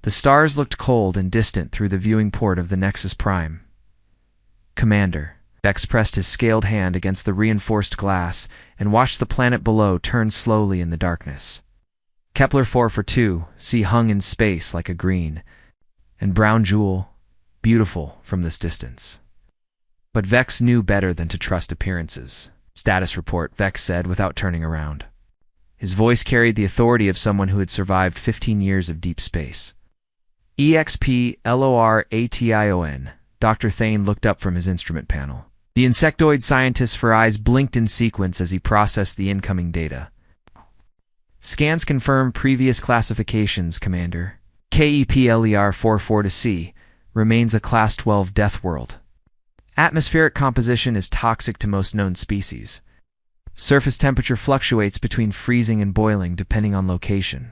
The stars looked cold and distant through the viewing port of the Nexus Prime. Commander. Vex pressed his scaled hand against the reinforced glass and watched the planet below turn slowly in the darkness. Kepler 442, C hung in space like a green and brown jewel, beautiful from this distance. But Vex knew better than to trust appearances. Status report, Vex said without turning around. His voice carried the authority of someone who had survived 15 years of deep space. EXP-LORATION. Dr. Thane looked up from his instrument panel. The insectoid scientist's eyes blinked in sequence as he processed the incoming data. Scans confirm previous classifications, Commander. KEPLER-44-C remains a Class 12 Deathworld. Atmospheric composition is toxic to most known species. Surface temperature fluctuates between freezing and boiling depending on location.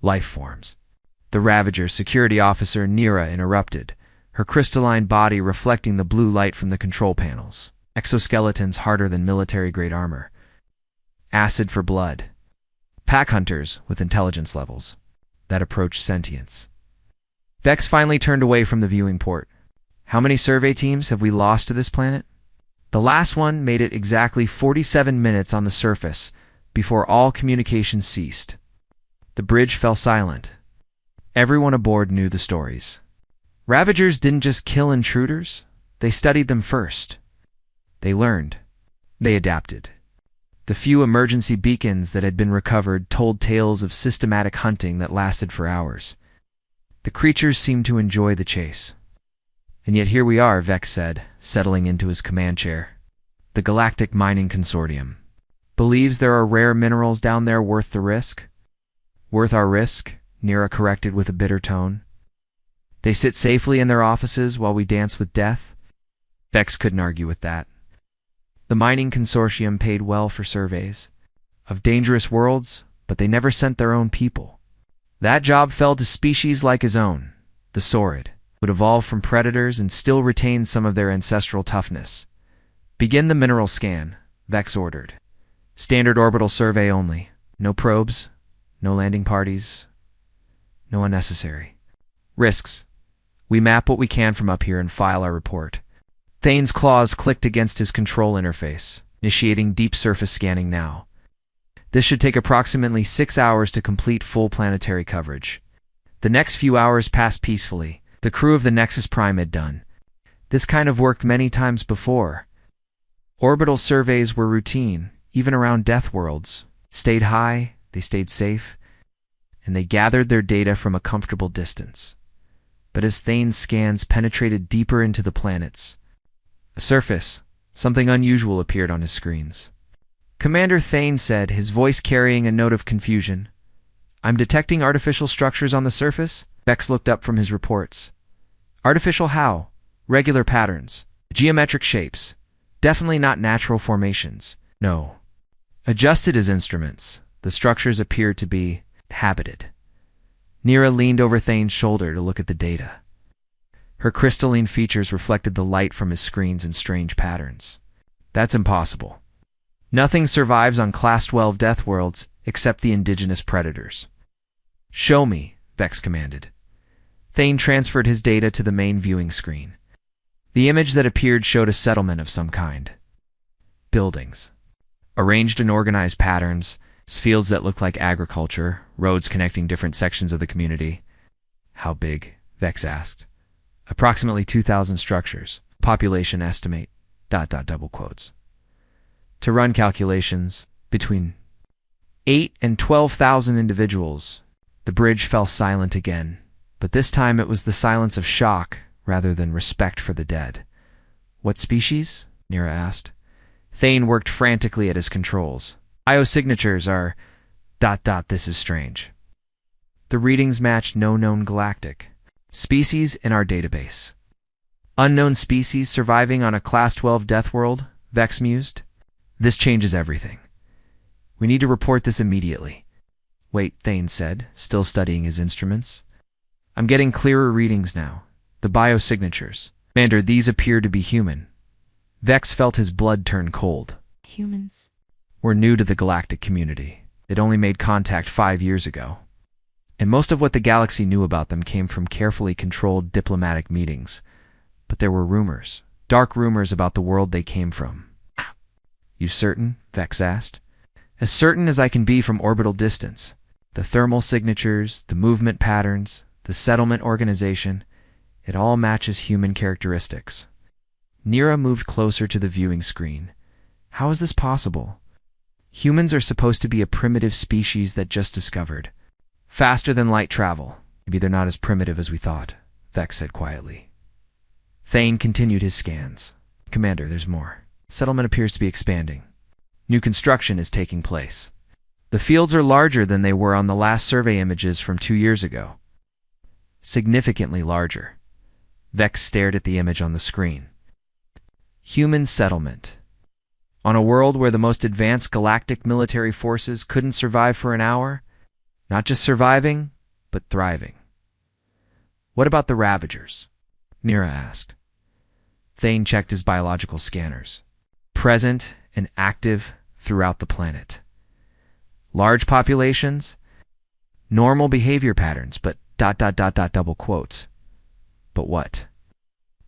Life forms. The Ravager's security officer, Nira, interrupted, her crystalline body reflecting the blue light from the control panels. Exoskeletons harder than military-grade armor. Acid for blood. Pack hunters with intelligence levels that approach sentience. Vex finally turned away from the viewing port. How many survey teams have we lost to this planet? The last one made it exactly 47 minutes on the surface before all communication ceased. The bridge fell silent. Everyone aboard knew the stories. Ravagers didn't just kill intruders, they studied them first. They learned. They adapted. The few emergency beacons that had been recovered told tales of systematic hunting that lasted for hours. The creatures seemed to enjoy the chase. And yet here we are, Vex said, settling into his command chair. The Galactic Mining Consortium believes there are rare minerals down there worth the risk? Worth our risk, Nira corrected with a bitter tone. They sit safely in their offices while we dance with death? Vex couldn't argue with that. The mining consortium paid well for surveys of dangerous worlds, but they never sent their own people. That job fell to species like his own, the Saurid, would evolve from predators and still retain some of their ancestral toughness. Begin the mineral scan, Vex ordered. Standard orbital survey only. No probes, no landing parties, no unnecessary risks. We map what we can from up here and file our report. Thane's claws clicked against his control interface, initiating deep surface scanning now. This should take approximately 6 hours to complete full planetary coverage. The next few hours passed peacefully. The crew of the Nexus Prime had done this kind of work many times before. Orbital surveys were routine, even around Deathworlds. Stayed high, they stayed safe, and they gathered their data from a comfortable distance. But as Thane's scans penetrated deeper into the planets, a surface, something unusual appeared on his screens. Commander Thane said, his voice carrying a note of confusion. I'm detecting artificial structures on the surface? Vex looked up from his reports. Artificial how? Regular patterns. Geometric shapes. Definitely not natural formations. No. Adjusted as instruments, the structures appeared to be habited. Nira leaned over Thane's shoulder to look at the data. Her crystalline features reflected the light from his screens in strange patterns. That's impossible. Nothing survives on Class 12 Deathworlds except the indigenous predators. Show me, Vex commanded. Thane transferred his data to the main viewing screen. The image that appeared showed a settlement of some kind. Buildings. Arranged in organized patterns, fields that looked like agriculture, roads connecting different sections of the community. How big? Vex asked. Approximately 2,000 structures. Population estimate. ... double quotes. To run calculations, between 8 and 12,000 individuals. The bridge fell silent again, but this time it was the silence of shock rather than respect for the dead. What species? Nira asked. Thane worked frantically at his controls. Biosignatures are ... This is strange. The readings matched no known galactic species in our database. Unknown species surviving on a Class 12 Deathworld, Vex mused. This changes everything. We need to report this immediately. Wait, Thane said, still studying his instruments. I'm getting clearer readings now. The biosignatures. Commander, these appear to be human. Vex felt his blood turn cold. Humans? We're new to the galactic community. It only made contact 5 years ago. and most of what the galaxy knew about them came from carefully controlled diplomatic meetings. But there were rumors, dark rumors about the world they came from. You certain? Vex asked. As certain as I can be from orbital distance. The thermal signatures, the movement patterns, the settlement organization, it all matches human characteristics. Nira moved closer to the viewing screen. How is this possible? Humans are supposed to be a primitive species that just discovered. Faster than light travel. Maybe they're not as primitive as we thought, Vex said quietly. Thane continued his scans. Commander, there's more. Settlement appears to be expanding. New construction is taking place. The fields are larger than they were on the last survey images from 2 years ago. Significantly larger. Vex stared at the image on the screen. Human settlement. On a world where the most advanced galactic military forces couldn't survive for an hour? Not just surviving, but thriving. What about the Ravagers? Nira asked. Thane checked his biological scanners. Present and active throughout the planet. Large populations, normal behavior patterns, but ... double quotes. But what?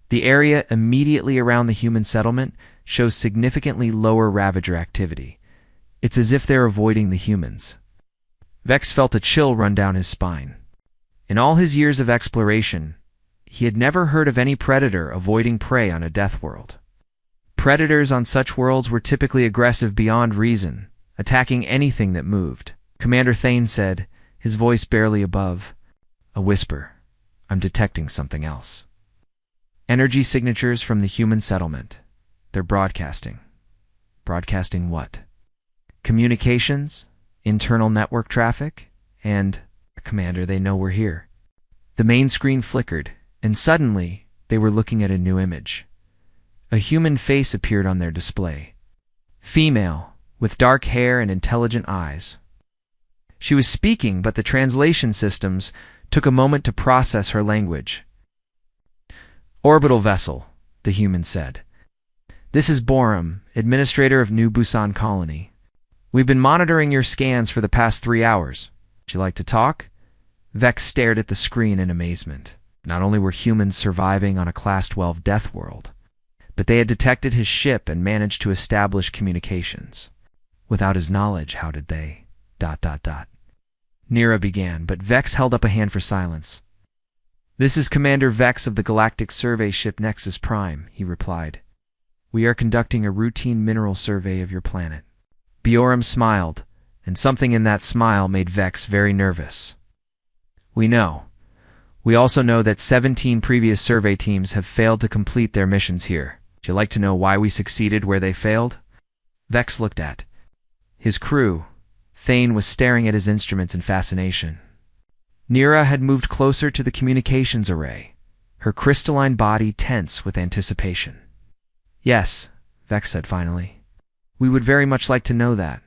The area immediately around the human settlement shows significantly lower Ravager activity. It's as if they're avoiding the humans. Vex felt a chill run down his spine. In all his years of exploration, he had never heard of any predator avoiding prey on a Deathworld. Predators on such worlds were typically aggressive beyond reason, attacking anything that moved. Commander Thane said, his voice barely above a whisper. I'm detecting something else. Energy signatures from the human settlement. They're broadcasting. Broadcasting what? Communications, internal network traffic, and, Commander, they know we're here. The main screen flickered, and suddenly they were looking at a new image. A human face appeared on their display. Female, with dark hair and intelligent eyes. She was speaking, but the translation systems took a moment to process her language. Orbital vessel, the human said. This is Borum, administrator of New Busan Colony. We've been monitoring your scans for the past 3 hours. Would you like to talk? Vex stared at the screen in amazement. Not only were humans surviving on a Class 12 Deathworld, but they had detected his ship and managed to establish communications. Without his knowledge, how did they... Nira began, but Vex held up a hand for silence. This is Commander Vex of the Galactic survey ship Nexus Prime, he replied. We are conducting a routine mineral survey of your planet. Biorum smiled, and something in that smile made Vex very nervous. We know. We also know that 17 previous survey teams have failed to complete their missions here. Would you like to know why we succeeded where they failed? Vex looked at his crew. Thane was staring at his instruments in fascination. Nira had moved closer to the communications array, her crystalline body tense with anticipation. Yes, Vex said finally. We would very much like to know that.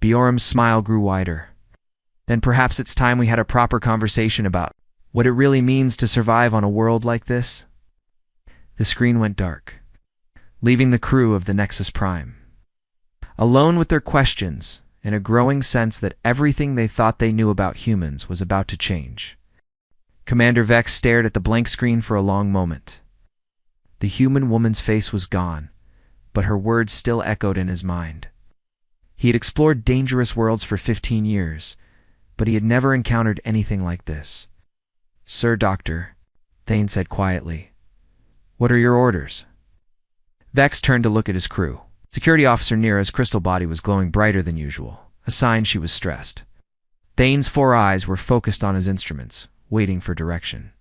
Biorum's smile grew wider. Then perhaps it's time we had a proper conversation about what it really means to survive on a world like this. The screen went dark, leaving the crew of the Nexus Prime alone with their questions and a growing sense that everything they thought they knew about humans was about to change. Commander Vex stared at the blank screen for a long moment. The human woman's face was gone, but her words still echoed in his mind. He had explored dangerous worlds for 15 years, but he had never encountered anything like this. Sir Doctor, Thane said quietly. What are your orders? Vex turned to look at his crew. Security Officer Nira's crystal body was glowing brighter than usual, a sign she was stressed. Thane's 4 eyes were focused on his instruments, waiting for direction.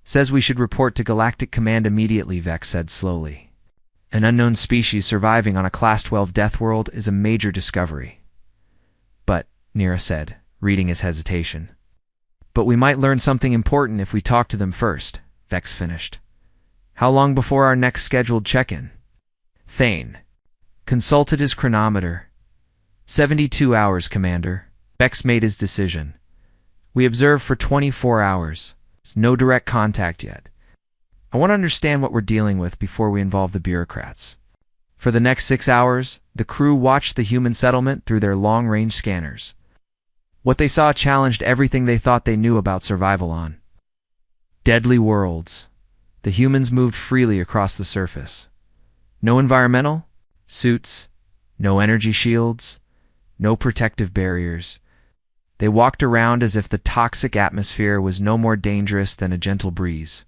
Says we should report to Galactic Command immediately, Vex said slowly. An unknown species surviving on a Class 12 Deathworld is a major discovery. But, Nira said, reading his hesitation. But we might learn something important if we talk to them first, Vex finished. How long before our next scheduled check-in? Thane consulted his chronometer. 72 hours, Commander. Vex made his decision. We observed for 24 hours. No direct contact yet. I want to understand what we're dealing with before we involve the bureaucrats. For the next 6 hours, the crew watched the human settlement through their long-range scanners. What they saw challenged everything they thought they knew about survival on. Deadly worlds. The humans moved freely across the surface. No environmental suits, no energy shields, no protective barriers. They walked around as if the toxic atmosphere was no more dangerous than a gentle breeze.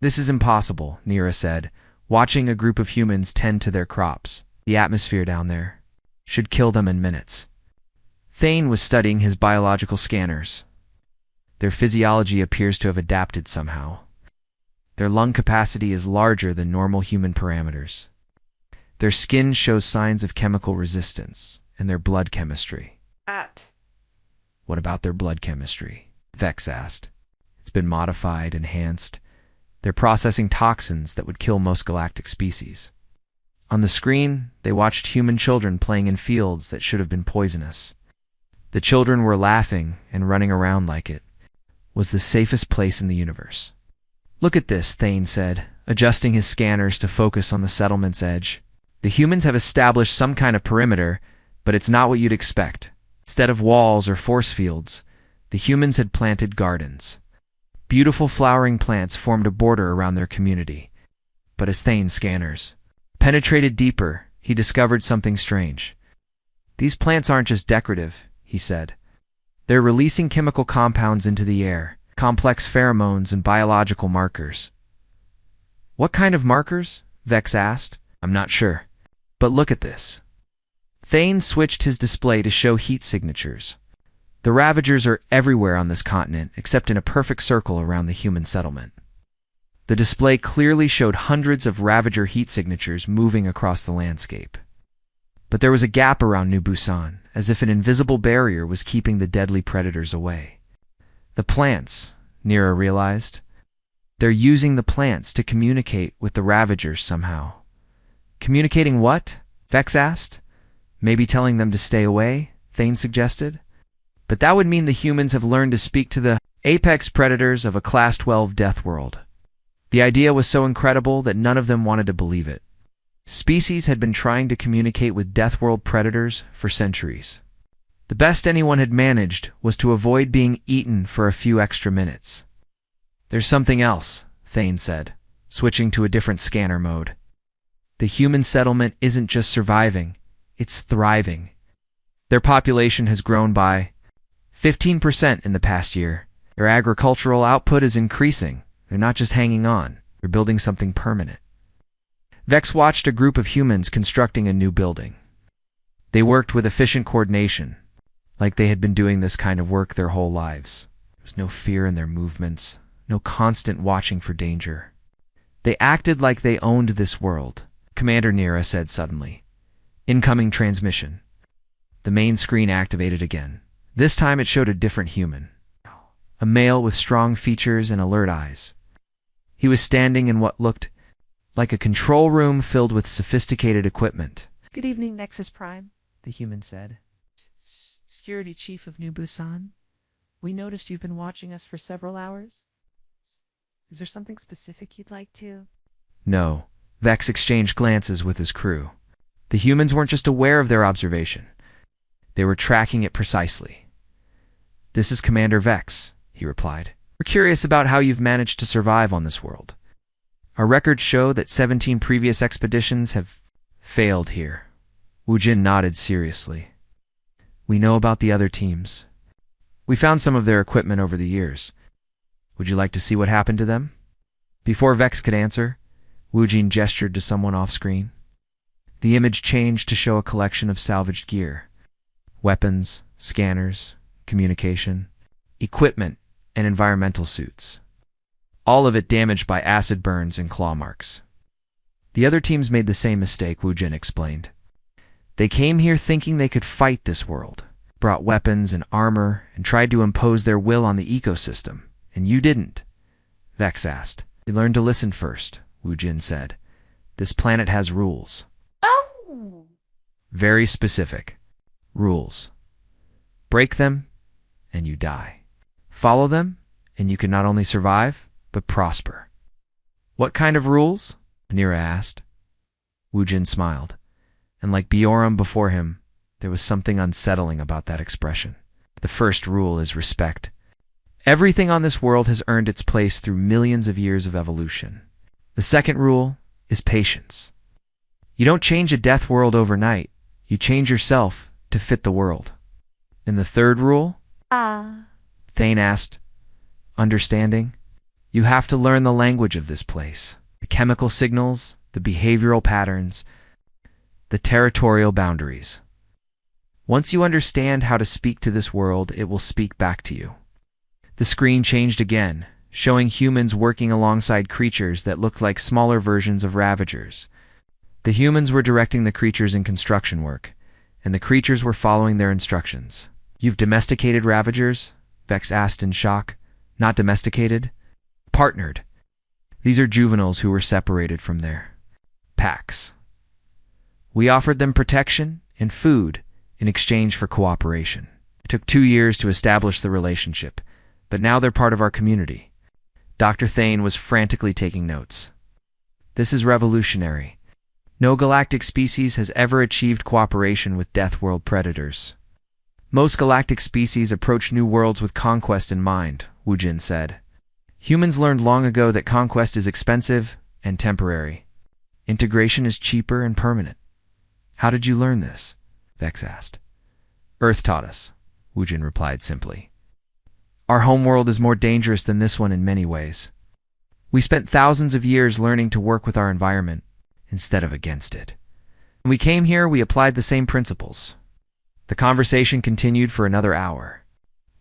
"This is impossible," Nira said, watching a group of humans tend to their crops. "The atmosphere down there should kill them in minutes." Thane was studying his biological scanners. Their physiology appears to have adapted somehow. Their lung capacity is larger than normal human parameters. Their skin shows signs of chemical resistance, and their blood chemistry. What about their blood chemistry? Vex asked. It's been modified, enhanced. They're processing toxins that would kill most galactic species. On the screen, they watched human children playing in fields that should have been poisonous. The children were laughing and running around like it was the safest place in the universe. "Look at this," Thane said, adjusting his scanners to focus on the settlement's edge. "The humans have established some kind of perimeter, but it's not what you'd expect. Instead of walls or force fields, the humans had planted gardens. Beautiful flowering plants formed a border around their community. But as Thane's scanners penetrated deeper, he discovered something strange. These plants aren't just decorative," he said. "They're releasing chemical compounds into the air, complex pheromones and biological markers." "What kind of markers?" Vex asked. "I'm not sure. But look at this." Thane switched his display to show heat signatures. The Ravagers are everywhere on this continent, except in a perfect circle around the human settlement. The display clearly showed hundreds of Ravager heat signatures moving across the landscape. But there was a gap around New Busan, as if an invisible barrier was keeping the deadly predators away. The plants, Nira realized. They're using the plants to communicate with the Ravagers somehow. "Communicating what?" Vex asked. "Maybe telling them to stay away," Thane suggested. "But that would mean the humans have learned to speak to the apex predators of a Class 12 Deathworld." The idea was so incredible that none of them wanted to believe it. Species had been trying to communicate with Deathworld predators for centuries. The best anyone had managed was to avoid being eaten for a few extra minutes. "There's something else," Thane said, switching to a different scanner mode. "The human settlement isn't just surviving, it's thriving. Their population has grown by 15% in the past year. Their agricultural output is increasing. They're not just hanging on, they're building something permanent." Vex watched a group of humans constructing a new building. They worked with efficient coordination, like they had been doing this kind of work their whole lives. There was no fear in their movements, no constant watching for danger. They acted like they owned this world. Commander Nira said suddenly. "Incoming transmission." The main screen activated again. This time it showed a different human. A male with strong features and alert eyes. He was standing in what looked like a control room filled with sophisticated equipment. "Good evening, Nexus Prime," the human said. "Security Chief of New Busan. We noticed you've been watching us for several hours. Is there something specific you'd like to?" No. Vex exchanged glances with his crew. The humans weren't just aware of their observation. They were tracking it precisely. "This is Commander Vex," he replied. "We're curious about how you've managed to survive on this world. Our records show that 17 previous expeditions have failed here." Wu Jin nodded seriously. "We know about the other teams. We found some of their equipment over the years. Would you like to see what happened to them?" Before Vex could answer, Wu Jin gestured to someone off-screen. The image changed to show a collection of salvaged gear. Weapons, scanners, communication, equipment, and environmental suits. All of it damaged by acid burns and claw marks. "The other teams made the same mistake," Wu Jin explained. "They came here thinking they could fight this world, brought weapons and armor, and tried to impose their will on the ecosystem. And you didn't." Vex asked. "You learned to listen first," Wu Jin said. "This planet has rules." "Oh!" Very specific. Rules. Break them, and you die. Follow them, and you can not only survive, but prosper. "What kind of rules?" Nira asked. Wu Jin smiled, and like Bjorn before him, there was something unsettling about that expression. The first rule is respect. Everything on this world has earned its place through millions of years of evolution. The second rule is patience. You don't change a death world overnight. You change yourself to fit the world. And the third rule? Thane asked, understanding. You have to learn the language of this place. The chemical signals, the behavioral patterns, the territorial boundaries. Once you understand how to speak to this world, it will speak back to you. The screen changed again, showing humans working alongside creatures that looked like smaller versions of Ravagers. The humans were directing the creatures in construction work, and the creatures were following their instructions. You've domesticated Ravagers? Vex asked in shock. Not domesticated? Partnered. These are juveniles who were separated from their packs. We offered them protection and food in exchange for cooperation. It took 2 years to establish the relationship, but now they're part of our community. Dr. Thane was frantically taking notes. This is revolutionary. No galactic species has ever achieved cooperation with Deathworld predators. Most galactic species approach new worlds with conquest in mind, Wujin said. Humans learned long ago that conquest is expensive and temporary. Integration is cheaper and permanent. How did you learn this? Vex asked. Earth taught us, Wujin replied simply. Our homeworld is more dangerous than this one in many ways. We spent thousands of years learning to work with our environment instead of against it. When we came here, we applied the same principles. The conversation continued for another hour.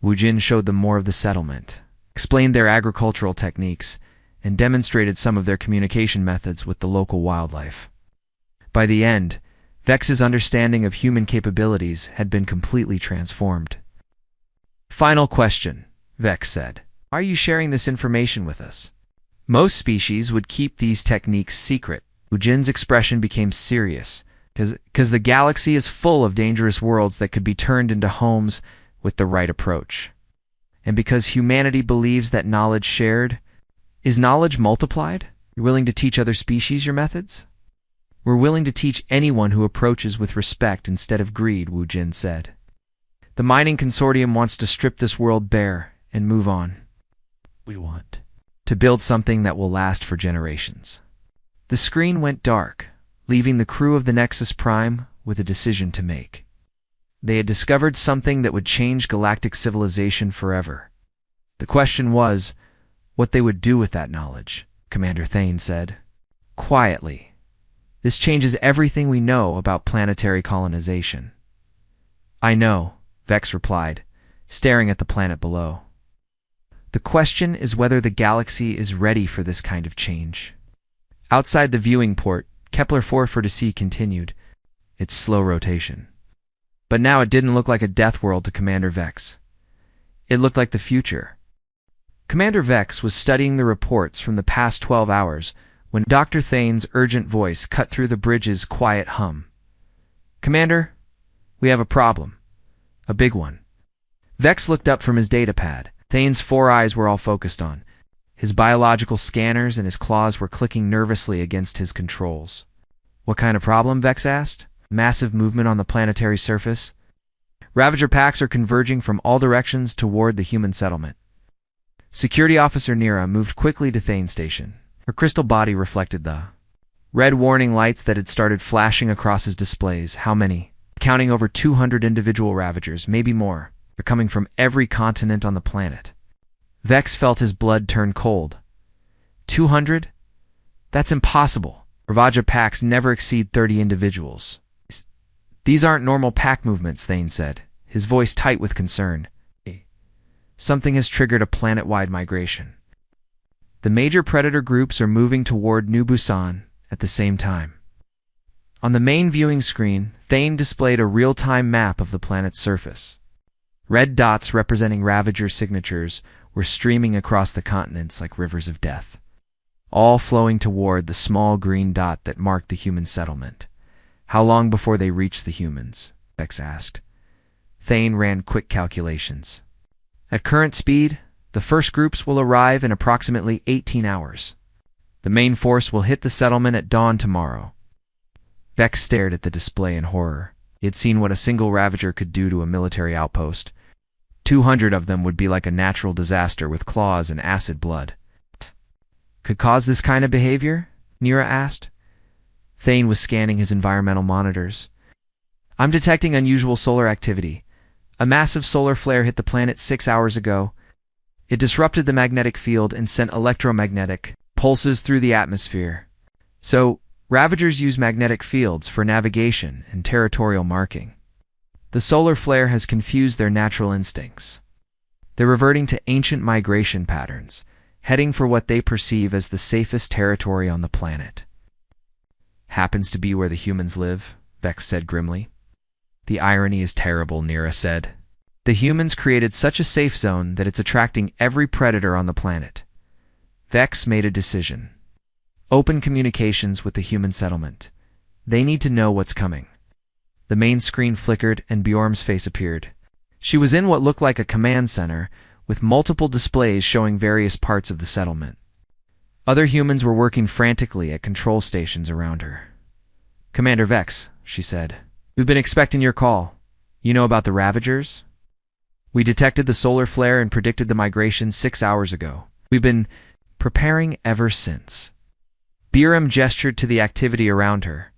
Wujin showed them more of the settlement, explained their agricultural techniques, and demonstrated some of their communication methods with the local wildlife. By the end, Vex's understanding of human capabilities had been completely transformed. Final question, Vex said. Are you sharing this information with us? Most species would keep these techniques secret. Wujin's expression became serious, because the galaxy is full of dangerous worlds that could be turned into homes with the right approach. And because humanity believes that knowledge shared is knowledge multiplied, you're willing to teach other species your methods? We're willing to teach anyone who approaches with respect instead of greed, Wujin said. The mining consortium wants to strip this world bare and move on. We want to build something that will last for generations. The screen went dark, leaving the crew of the Nexus Prime with a decision to make. They had discovered something that would change galactic civilization forever. The question was, what they would do with that knowledge, Commander Thane said. Quietly. This changes everything we know about planetary colonization. I know, Vex replied, staring at the planet below. The question is whether the galaxy is ready for this kind of change. Outside the viewing port, Kepler 440C continued its slow rotation. But now it didn't look like a death world to Commander Vex. It looked like the future. Commander Vex was studying the reports from the past 12 hours when Dr. Thane's urgent voice cut through the bridge's quiet hum. Commander, we have a problem. A big one. Vex looked up from his datapad. Thane's 4 eyes were all focused on. His biological scanners and his claws were clicking nervously against his controls. What kind of problem? Vex asked. Massive movement on the planetary surface. Ravager packs are converging from all directions toward the human settlement. Security Officer Nira moved quickly to Thane's station. Her crystal body reflected the red warning lights that had started flashing across his displays. How many? Counting over 200 individual Ravagers, maybe more. They're coming from every continent on the planet. Vex felt his blood turn cold. 200? That's impossible. Ravager packs never exceed 30 individuals. These aren't normal pack movements, Thane said, his voice tight with concern. Something has triggered a planet-wide migration. The major predator groups are moving toward New Busan at the same time. On the main viewing screen, Thane displayed a real-time map of the planet's surface. Red dots representing Ravager signatures were streaming across the continents like rivers of death, all flowing toward the small green dot that marked the human settlement. How long before they reached the humans? Vex asked. Thane ran quick calculations. At current speed, the first groups will arrive in approximately 18 hours. The main force will hit the settlement at dawn tomorrow. Vex stared at the display in horror. He had seen what a single Ravager could do to a military outpost. 200 of them would be like a natural disaster with claws and acid blood. Could cause this kind of behavior? Nira asked. Thane was scanning his environmental monitors. I'm detecting unusual solar activity. A massive solar flare hit the planet 6 hours ago. It disrupted the magnetic field and sent electromagnetic pulses through the atmosphere. So, Ravagers use magnetic fields for navigation and territorial marking. The solar flare has confused their natural instincts. They're reverting to ancient migration patterns, heading for what they perceive as the safest territory on the planet. Happens to be where the humans live, Vex said grimly. The irony is terrible, Nira said. The humans created such a safe zone that it's attracting every predator on the planet. Vex made a decision. Open communications with the human settlement. They need to know what's coming. The main screen flickered and Bjorm's face appeared. She was in what looked like a command center, with multiple displays showing various parts of the settlement. Other humans were working frantically at control stations around her. Commander Vex, she said. We've been expecting your call. You know about the Ravagers? We detected the solar flare and predicted the migration 6 hours ago. We've been preparing ever since. Bjorm gestured to the activity around her.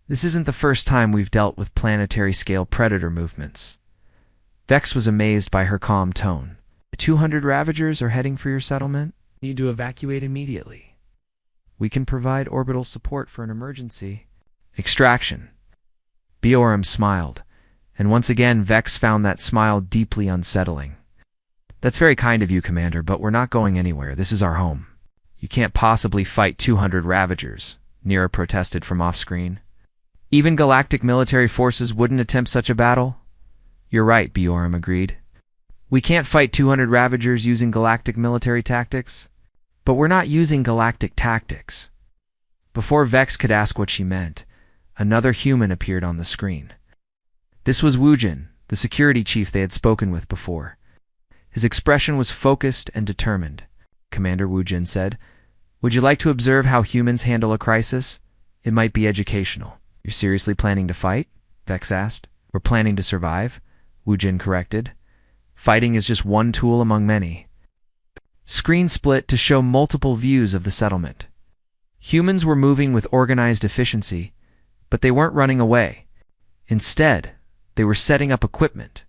This isn't the first time we've dealt with planetary-scale predator movements. Vex was amazed by her calm tone. 200 Ravagers are heading for your settlement? Need to evacuate immediately. We can provide orbital support for an emergency. Extraction. Bjorm smiled, and once again Vex found that smile deeply unsettling. That's very kind of you, Commander, but we're not going anywhere. This is our home. You can't possibly fight 200 Ravagers, Nira protested from off-screen. Even Galactic military forces wouldn't attempt such a battle? You're right, Bjorm agreed. We can't fight 200 Ravagers using Galactic military tactics. But we're not using Galactic tactics. Before Vex could ask what she meant, another human appeared on the screen. This was Wujin, the security chief they had spoken with before. His expression was focused and determined. Commander Wujin said, Would you like to observe how humans handle a crisis? It might be educational. You're seriously planning to fight? Vex asked. We're planning to survive, Wujin corrected. Fighting is just one tool among many. Screen split to show multiple views of the settlement. Humans were moving with organized efficiency, but they weren't running away. Instead, they were setting up equipment,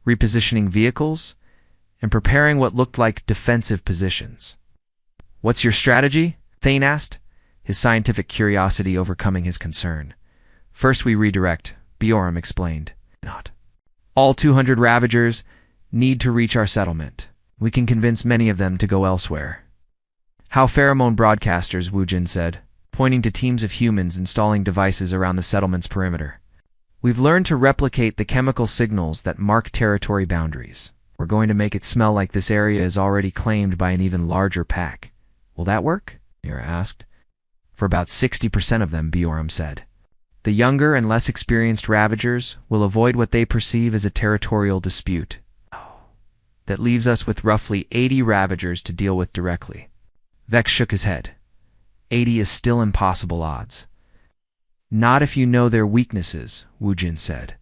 repositioning vehicles, and preparing what looked like defensive positions. What's your strategy? Thane asked, his scientific curiosity overcoming his concern. First we redirect, Bjorm explained. Not. All 200 Ravagers need to reach our settlement. We can convince many of them to go elsewhere. How pheromone broadcasters, Wujin said, pointing to teams of humans installing devices around the settlement's perimeter. We've learned to replicate the chemical signals that mark territory boundaries. We're going to make it smell like this area is already claimed by an even larger pack. Will that work? Nira asked. For about 60% of them, Bjorm said. The younger and less experienced Ravagers will avoid what they perceive as a territorial dispute. That leaves us with roughly 80 Ravagers to deal with directly. Vex shook his head. 80 is still impossible odds. Not if you know their weaknesses, Wujin said.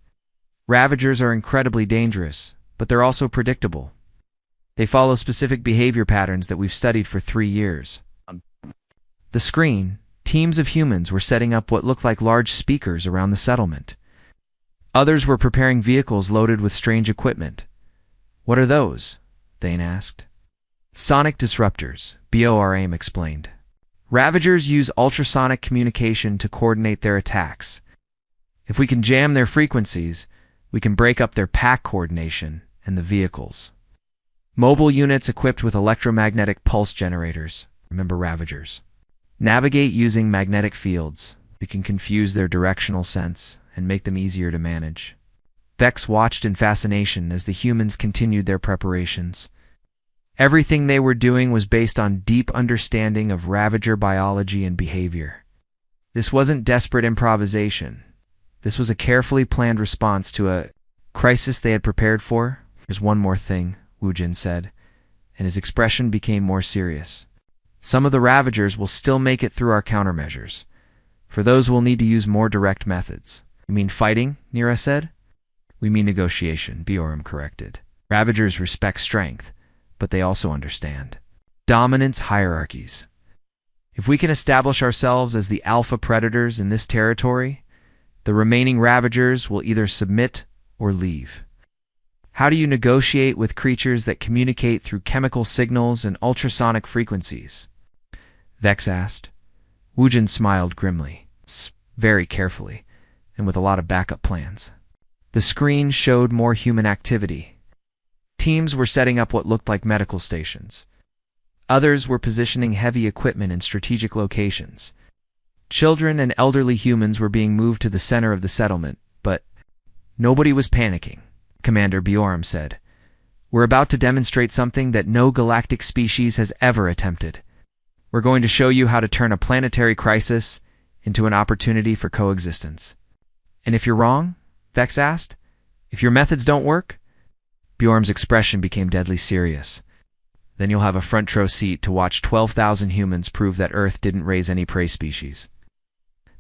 Ravagers are incredibly dangerous, but they're also predictable. They follow specific behavior patterns that we've studied for 3 years. The screen, teams of humans were setting up what looked like large speakers around the settlement. Others were preparing vehicles loaded with strange equipment. What are those? Thane asked. Sonic disruptors, Bjorm explained. Ravagers use ultrasonic communication to coordinate their attacks. If we can jam their frequencies, we can break up their pack coordination and the vehicles. Mobile units equipped with electromagnetic pulse generators, remember Ravagers. Navigate using magnetic fields. We can confuse their directional sense and make them easier to manage. Vex watched in fascination as the humans continued their preparations. Everything they were doing was based on deep understanding of Ravager biology and behavior. This wasn't desperate improvisation. This was a carefully planned response to a crisis they had prepared for. There's one more thing, Wujin said, and his expression became more serious. Some of the Ravagers will still make it through our countermeasures. For those, we'll need to use more direct methods. You mean fighting? Nira said. We mean negotiation, Bjorm corrected. Ravagers respect strength, but they also understand dominance hierarchies. If we can establish ourselves as the alpha predators in this territory, the remaining Ravagers will either submit or leave. How do you negotiate with creatures that communicate through chemical signals and ultrasonic frequencies? Vex asked. Wujin smiled grimly, very carefully, and with a lot of backup plans. The screen showed more human activity. Teams were setting up what looked like medical stations. Others were positioning heavy equipment in strategic locations. Children and elderly humans were being moved to the center of the settlement, but nobody was panicking, Commander Bjorm said. We're about to demonstrate something that no galactic species has ever attempted. We're going to show you how to turn a planetary crisis into an opportunity for coexistence. And if you're wrong? Vex asked. If your methods don't work? Bjorm's expression became deadly serious. Then you'll have a front row seat to watch 12,000 humans prove that Earth didn't raise any prey species.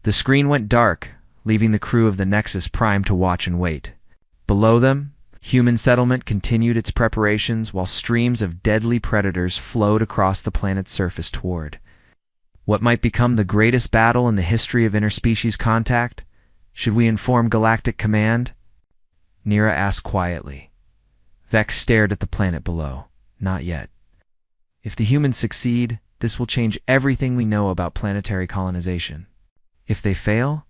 The screen went dark, leaving the crew of the Nexus Prime to watch and wait. Below them, human settlement continued its preparations while streams of deadly predators flowed across the planet's surface toward what might become the greatest battle in the history of interspecies contact. Should we inform Galactic Command? Nira asked quietly. Vex stared at the planet below. Not yet. If the humans succeed, this will change everything we know about planetary colonization. If they fail,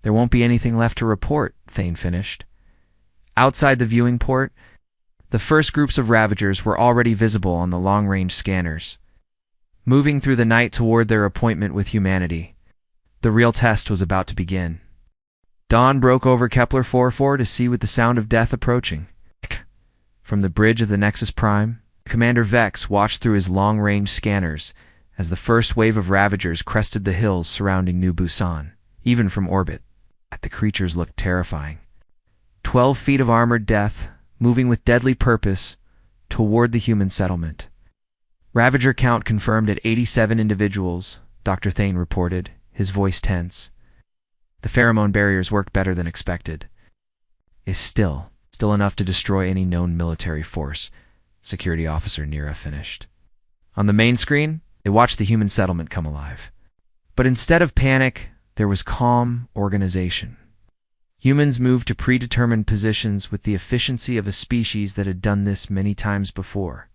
there won't be anything left to report, Thane finished. Outside the viewing port, the first groups of Ravagers were already visible on the long-range scanners. Moving through the night toward their appointment with humanity, the real test was about to begin. Dawn broke over Kepler 44 to see with the sound of death approaching. From the bridge of the Nexus Prime, Commander Vex watched through his long-range scanners as the first wave of Ravagers crested the hills surrounding New Busan. Even from orbit, the creatures looked terrifying. 12 feet of armored death, moving with deadly purpose toward the human settlement. Ravager count confirmed at 87 individuals, Dr. Thane reported, his voice tense. The pheromone barriers worked better than expected. Is still enough to destroy any known military force, Security Officer Nira finished. On the main screen, they watched the human settlement come alive. But instead of panic, there was calm organization. Humans moved to predetermined positions with the efficiency of a species that had done this many times before.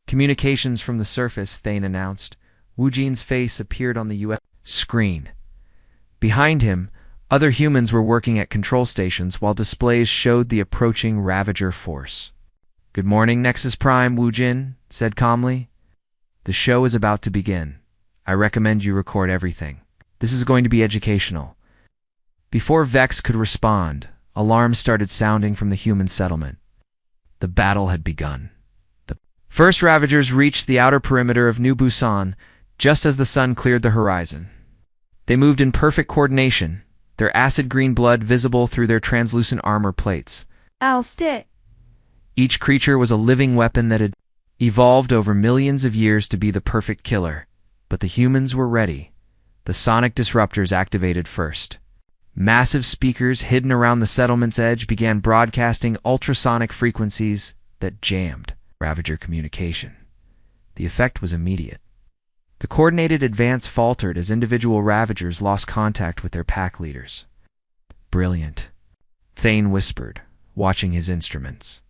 Communications from the surface, Thane announced. Wujin's face appeared on the U.S. screen. Behind him, other humans were working at control stations while displays showed the approaching Ravager force. Good morning, Nexus Prime, Wujin said calmly. The show is about to begin. I recommend you record everything. This is going to be educational. Before Vex could respond, alarms started sounding from the human settlement. The battle had begun. The first Ravagers reached the outer perimeter of New Busan just as the sun cleared the horizon. They moved in perfect coordination, their acid green blood visible through their translucent armor plates. I'll stick. Each creature was a living weapon that had evolved over millions of years to be the perfect killer. But the humans were ready. The sonic disruptors activated first. Massive speakers hidden around the settlement's edge began broadcasting ultrasonic frequencies that jammed Ravager communication. The effect was immediate. The coordinated advance faltered as individual Ravagers lost contact with their pack leaders. Brilliant, Thane whispered, watching his instruments.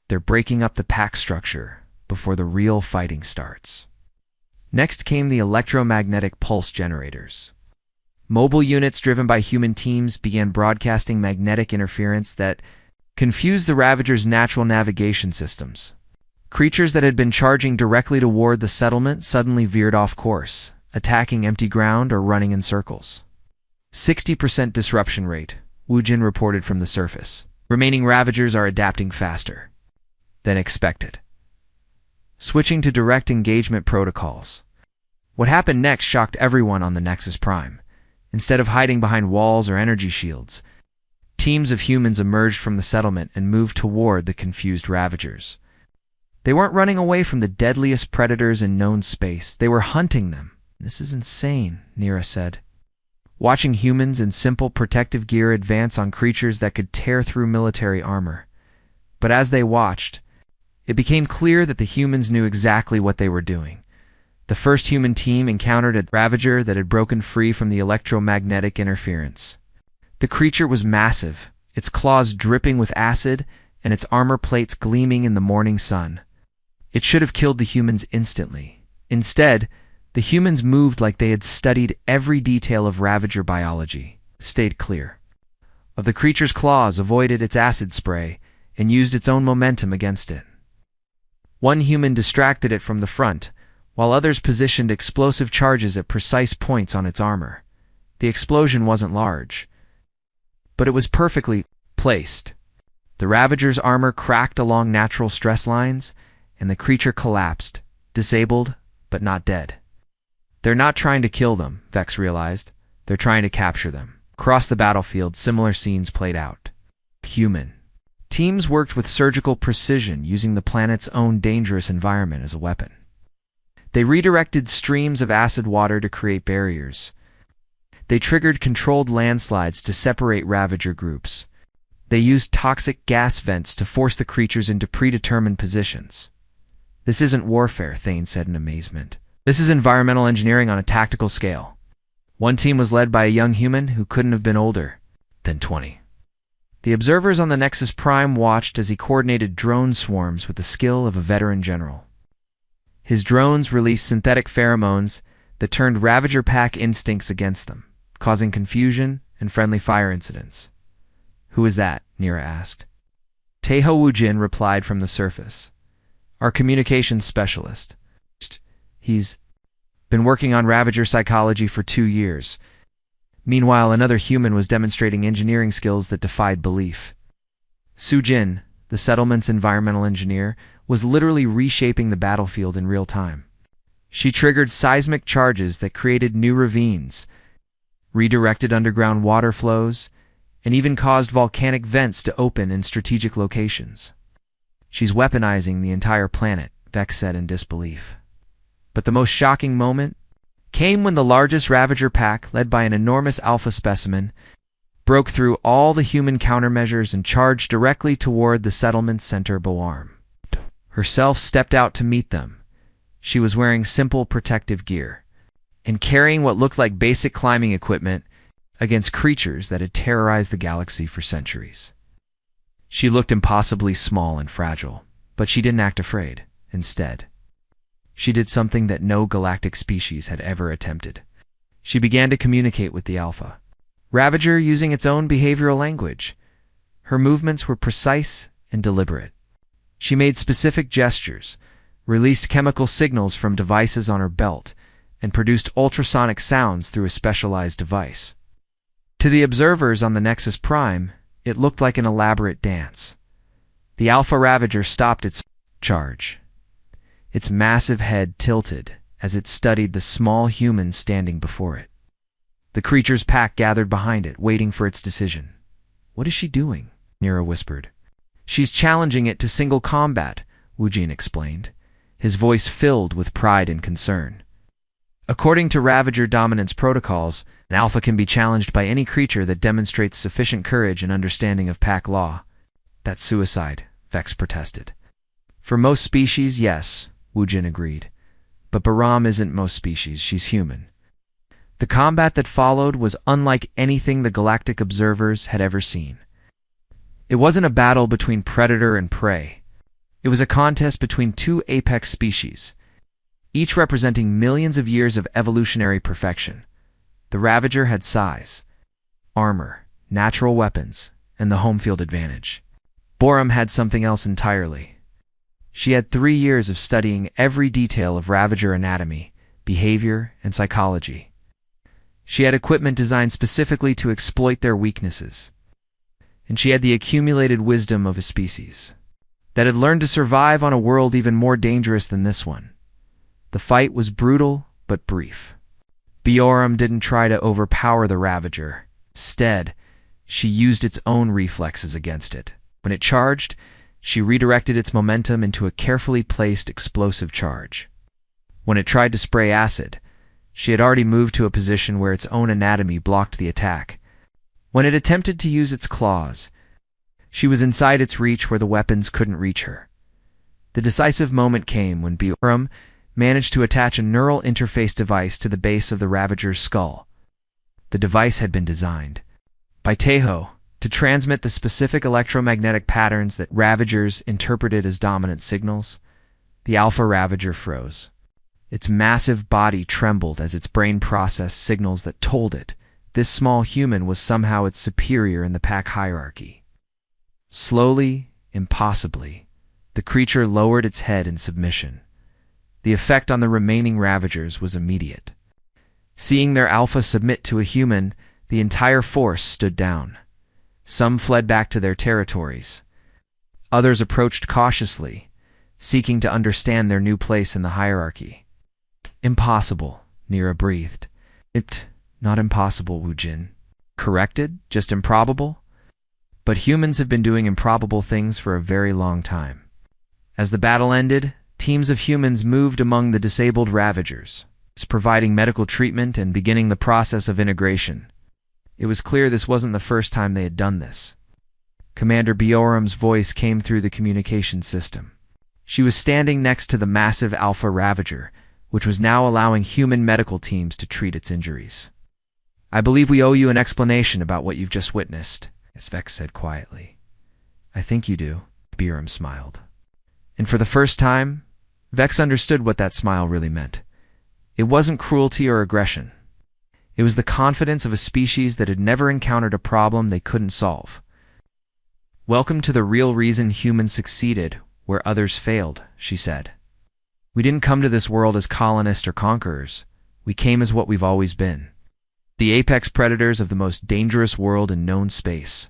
They're breaking up the pack structure before the real fighting starts. Next came the electromagnetic pulse generators. Mobile units driven by human teams began broadcasting magnetic interference that confused the Ravagers' natural navigation systems. Creatures that had been charging directly toward the settlement suddenly veered off course, attacking empty ground or running in circles. 60% disruption rate, Wujin reported from the surface. Remaining Ravagers are adapting faster than expected. Switching to direct engagement protocols. What happened next shocked everyone on the Nexus Prime. Instead of hiding behind walls or energy shields, teams of humans emerged from the settlement and moved toward the confused Ravagers. They weren't running away from the deadliest predators in known space. They were hunting them. This is insane, Nira said. Watching humans in simple protective gear advance on creatures that could tear through military armor. But as they watched, it became clear that the humans knew exactly what they were doing. The first human team encountered a Ravager that had broken free from the electromagnetic interference. The creature was massive, its claws dripping with acid and its armor plates gleaming in the morning sun. It should have killed the humans instantly. Instead, the humans moved like they had studied every detail of Ravager biology, stayed clear of the creature's claws, avoided its acid spray, and used its own momentum against it. One human distracted it from the front, while others positioned explosive charges at precise points on its armor. The explosion wasn't large, but it was perfectly placed. The Ravager's armor cracked along natural stress lines, and the creature collapsed, disabled, but not dead. They're not trying to kill them, Vex realized. They're trying to capture them. Across the battlefield, similar scenes played out. Human teams worked with surgical precision, using the planet's own dangerous environment as a weapon. They redirected streams of acid water to create barriers. They triggered controlled landslides to separate Ravager groups. They used toxic gas vents to force the creatures into predetermined positions. "This isn't warfare," Thane said in amazement. "This is environmental engineering on a tactical scale." One team was led by a young human who couldn't have been older than 20. The observers on the Nexus Prime watched as he coordinated drone swarms with the skill of a veteran general. His drones released synthetic pheromones that turned Ravager pack instincts against them, causing confusion and friendly fire incidents. "Who is that?" Nira asked. Taeho Woojin replied from the surface. "Our communications specialist. He's been working on Ravager psychology for 2 years. Meanwhile, another human was demonstrating engineering skills that defied belief. Sujin, the settlement's environmental engineer, was literally reshaping the battlefield in real time. She triggered seismic charges that created new ravines, redirected underground water flows, and even caused volcanic vents to open in strategic locations. "She's weaponizing the entire planet," Vex said in disbelief. But the most shocking moment came when the largest Ravager pack, led by an enormous alpha specimen, broke through all the human countermeasures and charged directly toward the settlement's center. Boarm herself stepped out to meet them. She was wearing simple protective gear and carrying what looked like basic climbing equipment against creatures that had terrorized the galaxy for centuries. She looked impossibly small and fragile, but she didn't act afraid. Instead, she did something that no galactic species had ever attempted. She began to communicate with the Alpha Ravager using its own behavioral language. Her movements were precise and deliberate. She made specific gestures, released chemical signals from devices on her belt, and produced ultrasonic sounds through a specialized device. To the observers on the Nexus Prime, it looked like an elaborate dance. The Alpha Ravager stopped its charge. Its massive head tilted as it studied the small human standing before it. The creature's pack gathered behind it, waiting for its decision. "What is she doing?" Nira whispered. "She's challenging it to single combat," Woojin explained, his voice filled with pride and concern. "According to Ravager dominance protocols, an alpha can be challenged by any creature that demonstrates sufficient courage and understanding of pack law." "That's suicide," Vex protested. "For most species, yes," Woojin agreed. "But Baram isn't most species, she's human." The combat that followed was unlike anything the galactic observers had ever seen. It wasn't a battle between predator and prey. It was a contest between two apex species, each representing millions of years of evolutionary perfection. The Ravager had size, armor, natural weapons, and the home field advantage. Boram had something else entirely. She had 3 years of studying every detail of Ravager anatomy, behavior, and psychology. She had equipment designed specifically to exploit their weaknesses. And she had the accumulated wisdom of a species that had learned to survive on a world even more dangerous than this one. The fight was brutal but brief. Boram didn't try to overpower the Ravager. Instead, she used its own reflexes against it. When it charged, she redirected its momentum into a carefully placed explosive charge. When it tried to spray acid, she had already moved to a position where its own anatomy blocked the attack. When it attempted to use its claws, She was inside its reach where the weapons couldn't reach her. The decisive moment came when Bioram managed to attach a neural interface device to the base of the Ravager's skull. The device had been designed by Tejo to transmit the specific electromagnetic patterns that Ravagers interpreted as dominant signals. The Alpha Ravager froze. Its massive body trembled as its brain processed signals that told it this small human was somehow its superior in the pack hierarchy. Slowly, impossibly, the creature lowered its head in submission. The effect on the remaining Ravagers was immediate. Seeing their alpha submit to a human, the entire force stood down. Some fled back to their territories. Others approached cautiously, seeking to understand their new place in the hierarchy. Impossible, Nira breathed. Not impossible, Wu Jin. Corrected? Just improbable? But humans have been doing improbable things for a very long time. As the battle ended, teams of humans moved among the disabled Ravagers, providing medical treatment and beginning the process of integration. It was clear this wasn't the first time they had done this. Commander Bioram's voice came through the communication system. She was standing next to the massive Alpha Ravager, which was now allowing human medical teams to treat its injuries. "I believe we owe you an explanation about what you've just witnessed," Vex said quietly. "I think you do," Bioram smiled. And for the first time, Vex understood what that smile really meant. It wasn't cruelty or aggression. It was the confidence of a species that had never encountered a problem they couldn't solve. "Welcome to the real reason humans succeeded where others failed," she said. "We didn't come to this world as colonists or conquerors. We came as what we've always been. The apex predators of the most dangerous world in known space."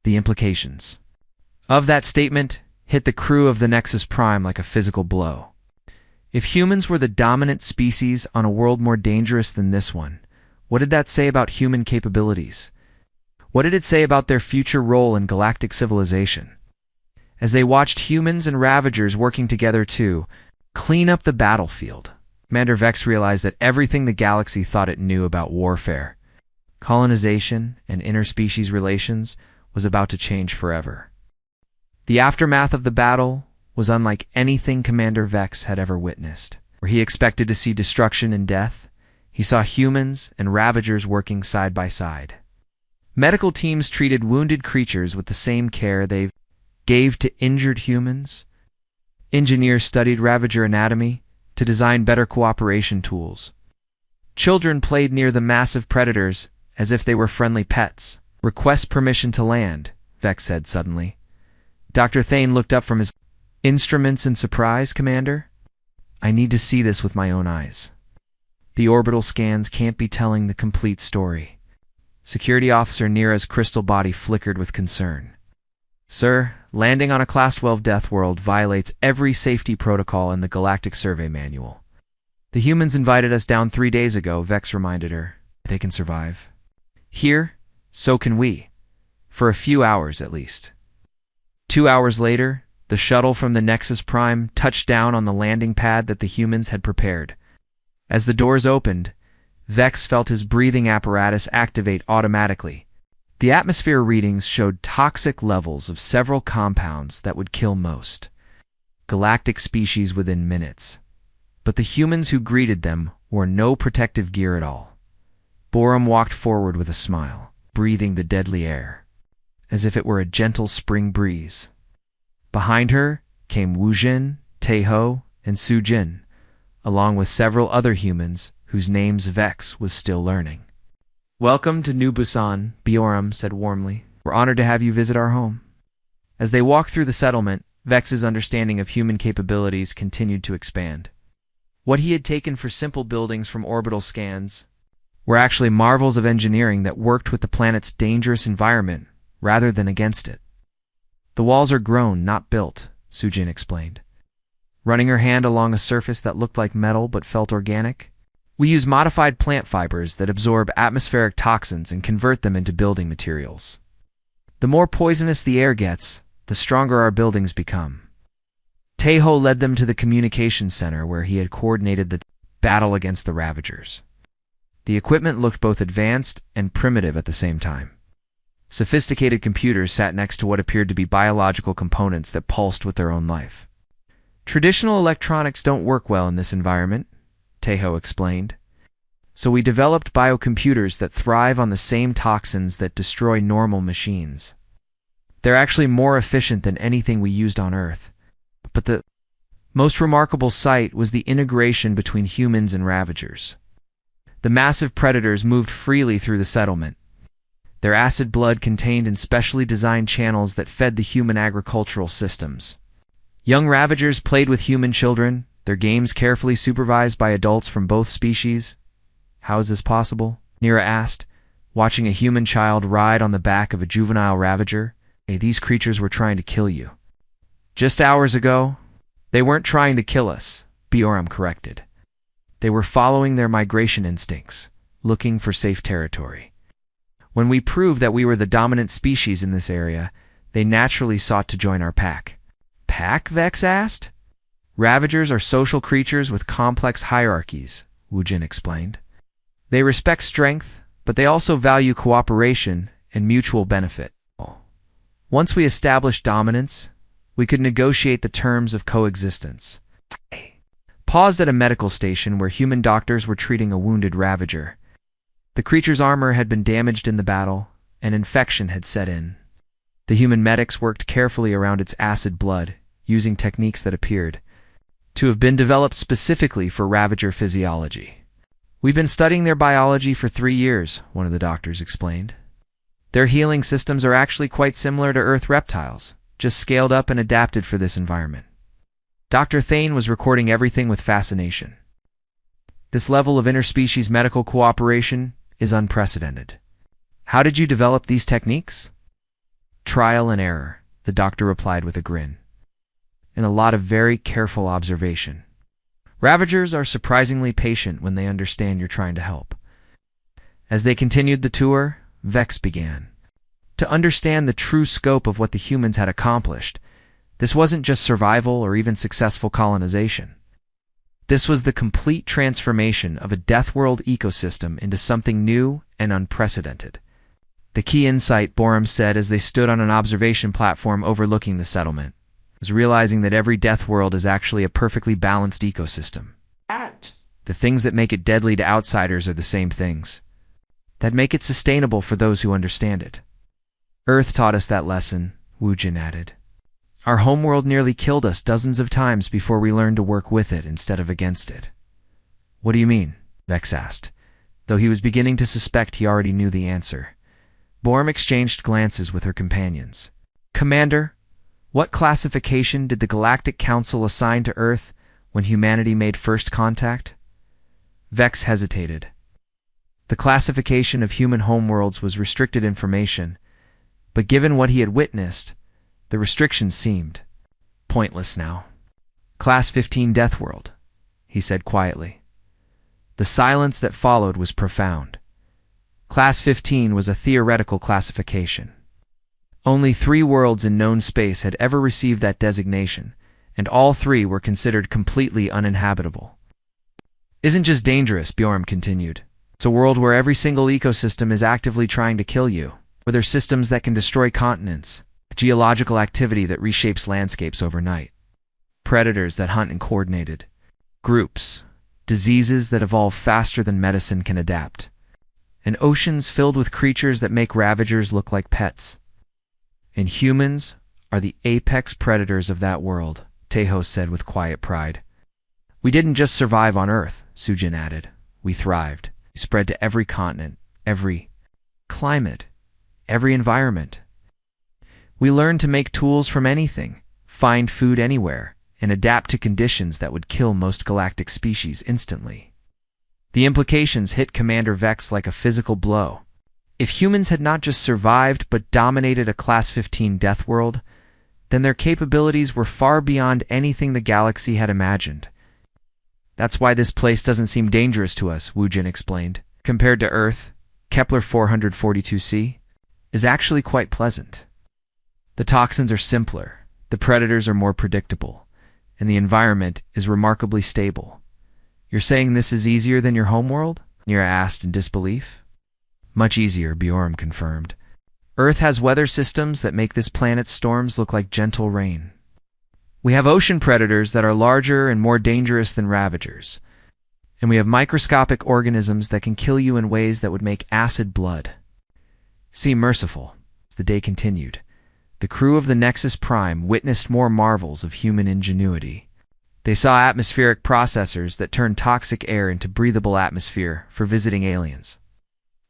The implications of that statement hit the crew of the Nexus Prime like a physical blow. If humans were the dominant species on a world more dangerous than this one, what did that say about human capabilities? What did it say about their future role in galactic civilization? As they watched humans and Ravagers working together to clean up the battlefield, Commander Vex realized that everything the galaxy thought it knew about warfare, colonization, and interspecies relations was about to change forever. The aftermath of the battle was unlike anything Commander Vex had ever witnessed. Where he expected to see destruction and death, he saw humans and Ravagers working side by side. Medical teams treated wounded creatures with the same care they gave to injured humans. Engineers studied Ravager anatomy to design better cooperation tools. Children played near the massive predators as if they were friendly pets. "Request permission to land," Vex said suddenly. Dr. Thane looked up from his instruments in surprise. "Commander, I need to see this with my own eyes. The orbital scans can't be telling the complete story." Security Officer Nira's crystal body flickered with concern. "Sir, landing on a Class 12 Deathworld violates every safety protocol in the Galactic Survey Manual. The humans invited us down 3 days ago," Vex reminded her. "They can survive. Here, so can we. For a few hours, at least." 2 hours later, the shuttle from the Nexus Prime touched down on the landing pad that the humans had prepared. As the doors opened, Vex felt his breathing apparatus activate automatically. The atmosphere readings showed toxic levels of several compounds that would kill most galactic species within minutes. But the humans who greeted them wore no protective gear at all. Borum walked forward with a smile, breathing the deadly air, as if it were a gentle spring breeze. Behind her came Wu Jin, Tejo, and Su Jin, along with several other humans whose names Vex was still learning. "Welcome to New Busan," Bioram said warmly. "We're honored to have you visit our home." As they walked through the settlement, Vex's understanding of human capabilities continued to expand. What he had taken for simple buildings from orbital scans were actually marvels of engineering that worked with the planet's dangerous environment rather than against it. "The walls are grown, not built," Sujin explained, running her hand along a surface that looked like metal but felt organic. "We use modified plant fibers that absorb atmospheric toxins and convert them into building materials. The more poisonous the air gets, the stronger our buildings become." Tejo led them to the communication center where he had coordinated the battle against the Ravagers. The equipment looked both advanced and primitive at the same time. Sophisticated computers sat next to what appeared to be biological components that pulsed with their own life. Traditional electronics don't work well in this environment, Tejo explained. So we developed biocomputers that thrive on the same toxins that destroy normal machines. They're actually more efficient than anything we used on Earth. But the most remarkable sight was the integration between humans and Ravagers. The massive predators moved freely through the settlement. Their acid blood contained in specially designed channels that fed the human agricultural systems. Young Ravagers played with human children, their games carefully supervised by adults from both species. How is this possible? Nira asked, watching a human child ride on the back of a juvenile Ravager. Hey, these creatures were trying to kill you. Just hours ago, they weren't trying to kill us, Bioram corrected. They were following their migration instincts, looking for safe territory. When we proved that we were the dominant species in this area, they naturally sought to join our pack. Pack? Vex asked. Ravagers are social creatures with complex hierarchies, Wujin explained. They respect strength, but they also value cooperation and mutual benefit. Once we established dominance, we could negotiate the terms of coexistence. Paused at a medical station where human doctors were treating a wounded Ravager. The creature's armor had been damaged in the battle, and infection had set in. The human medics worked carefully around its acid blood, using techniques that appeared to have been developed specifically for Ravager physiology. We've been studying their biology for 3 years, one of the doctors explained. Their healing systems are actually quite similar to Earth reptiles, just scaled up and adapted for this environment. Dr. Thane was recording everything with fascination. This level of interspecies medical cooperation is unprecedented. How did you develop these techniques? Trial and error, the doctor replied with a grin. And a lot of very careful observation. Ravagers are surprisingly patient when they understand you're trying to help. As they continued the tour, Vex began. To understand the true scope of what the humans had accomplished, this wasn't just survival or even successful colonization. This was the complete transformation of a Deathworld ecosystem into something new and unprecedented. The key insight, Borum said as they stood on an observation platform overlooking the settlement, was realizing that every Deathworld is actually a perfectly balanced ecosystem. The things that make it deadly to outsiders are the same things that make it sustainable for those who understand it. Earth taught us that lesson, Wujin added. Our homeworld nearly killed us dozens of times before we learned to work with it instead of against it. What do you mean? Vex asked, though he was beginning to suspect he already knew the answer. Borum exchanged glances with her companions. Commander, what classification did the Galactic Council assign to Earth when humanity made first contact? Vex hesitated. The classification of human homeworlds was restricted information, but given what he had witnessed, the restrictions seemed pointless now. Class 15 Deathworld, he said quietly. The silence that followed was profound. Class 15 was a theoretical classification. Only 3 worlds in known space had ever received that designation, and all 3 were considered completely uninhabitable. Isn't just dangerous, Bjorn continued. It's a world where every single ecosystem is actively trying to kill you, where there's systems that can destroy continents, geological activity that reshapes landscapes overnight, predators that hunt in coordinated groups, diseases that evolve faster than medicine can adapt, and oceans filled with creatures that make Ravagers look like pets. And humans are the apex predators of that world, Tejo said with quiet pride. We didn't just survive on Earth, Sujin added. We thrived. We spread to every continent, every climate, every environment. We learned to make tools from anything, find food anywhere, and adapt to conditions that would kill most galactic species instantly. The implications hit Commander Vex like a physical blow. If humans had not just survived but dominated a Class 15 Deathworld, then their capabilities were far beyond anything the galaxy had imagined. That's why this place doesn't seem dangerous to us, Wujin explained. Compared to Earth, Kepler 442c is actually quite pleasant. The toxins are simpler, the predators are more predictable, and the environment is remarkably stable. You're saying this is easier than your homeworld? Nira asked in disbelief. Much easier, Bjorn confirmed. Earth has weather systems that make this planet's storms look like gentle rain. We have ocean predators that are larger and more dangerous than ravagers. And we have microscopic organisms that can kill you in ways that would make acid blood. Seem merciful. As the day continued, the crew of the Nexus Prime witnessed more marvels of human ingenuity. They saw atmospheric processors that turned toxic air into breathable atmosphere for visiting aliens.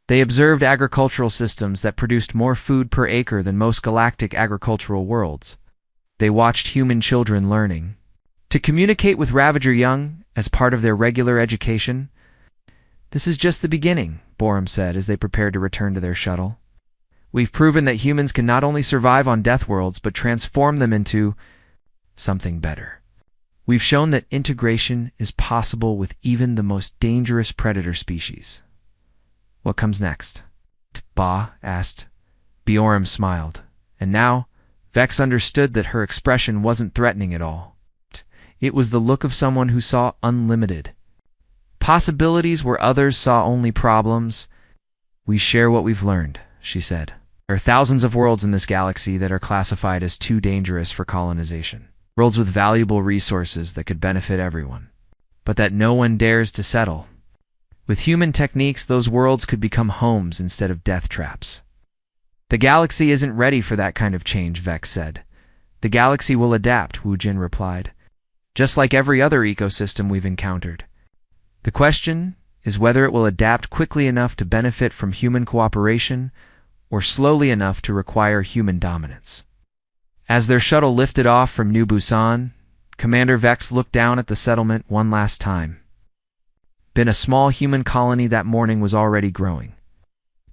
They observed agricultural systems that produced more food per acre than most galactic agricultural worlds. They watched human children learning to communicate with Ravager young as part of their regular education. This is just the beginning, Borum said as they prepared to return to their shuttle. We've proven that humans can not only survive on Deathworlds, but transform them into something better. We've shown that integration is possible with even the most dangerous predator species. What comes next? Ba asked. Biorum smiled, and now Vex understood that her expression wasn't threatening at all. It was the look of someone who saw unlimited possibilities where others saw only problems. We share what we've learned, she said. There are thousands of worlds in this galaxy that are classified as too dangerous for colonization. Worlds with valuable resources that could benefit everyone, but that no one dares to settle. With human techniques, those worlds could become homes instead of death traps. The galaxy isn't ready for that kind of change, Vex said. The galaxy will adapt, Wu Jin replied. Just like every other ecosystem we've encountered. The question is whether it will adapt quickly enough to benefit from human cooperation or slowly enough to require human dominance. As their shuttle lifted off from New Busan, Commander Vex looked down at the settlement one last time. A small human colony that morning was already growing.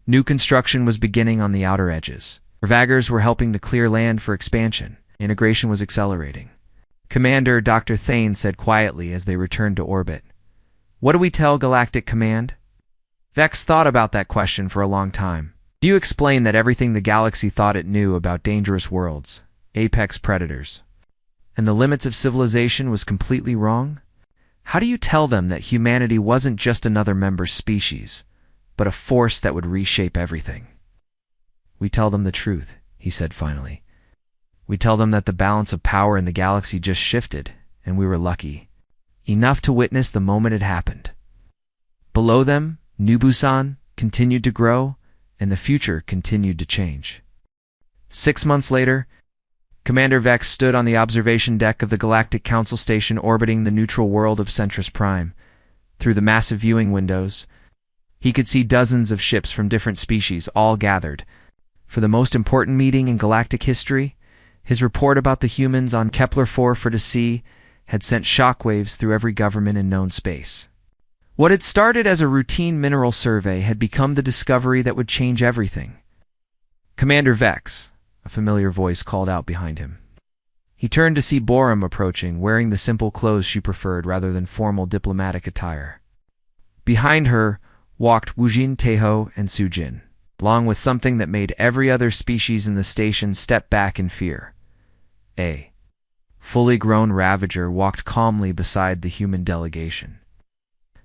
New construction was beginning on the outer edges. Ravagers were helping to clear land for expansion. Integration was accelerating. Commander Dr. Thane said quietly as they returned to orbit. What do we tell Galactic Command? Vex thought about that question for a long time. Do you explain that everything the galaxy thought it knew about dangerous worlds, apex predators, and the limits of civilization was completely wrong? How do you tell them that humanity wasn't just another member species, but a force that would reshape everything? We tell them the truth, he said finally. We tell them that the balance of power in the galaxy just shifted, and we were lucky. Enough to witness the moment it happened. Below them, New Busan continued to grow, and the future continued to change. 6 months later, Commander Vex stood on the observation deck of the Galactic Council station orbiting the neutral world of Centris Prime. Through the massive viewing windows, he could see dozens of ships from different species all gathered. For the most important meeting in galactic history, his report about the humans on Kepler-4 for to see had sent shockwaves through every government in known space. What had started as a routine mineral survey had become the discovery that would change everything. Commander Vex, a familiar voice called out behind him. He turned to see Borum approaching, wearing the simple clothes she preferred rather than formal diplomatic attire. Behind her walked Wujin, Taeho, and Sujin, along with something that made every other species in the station step back in fear. A fully grown Ravager walked calmly beside the human delegation.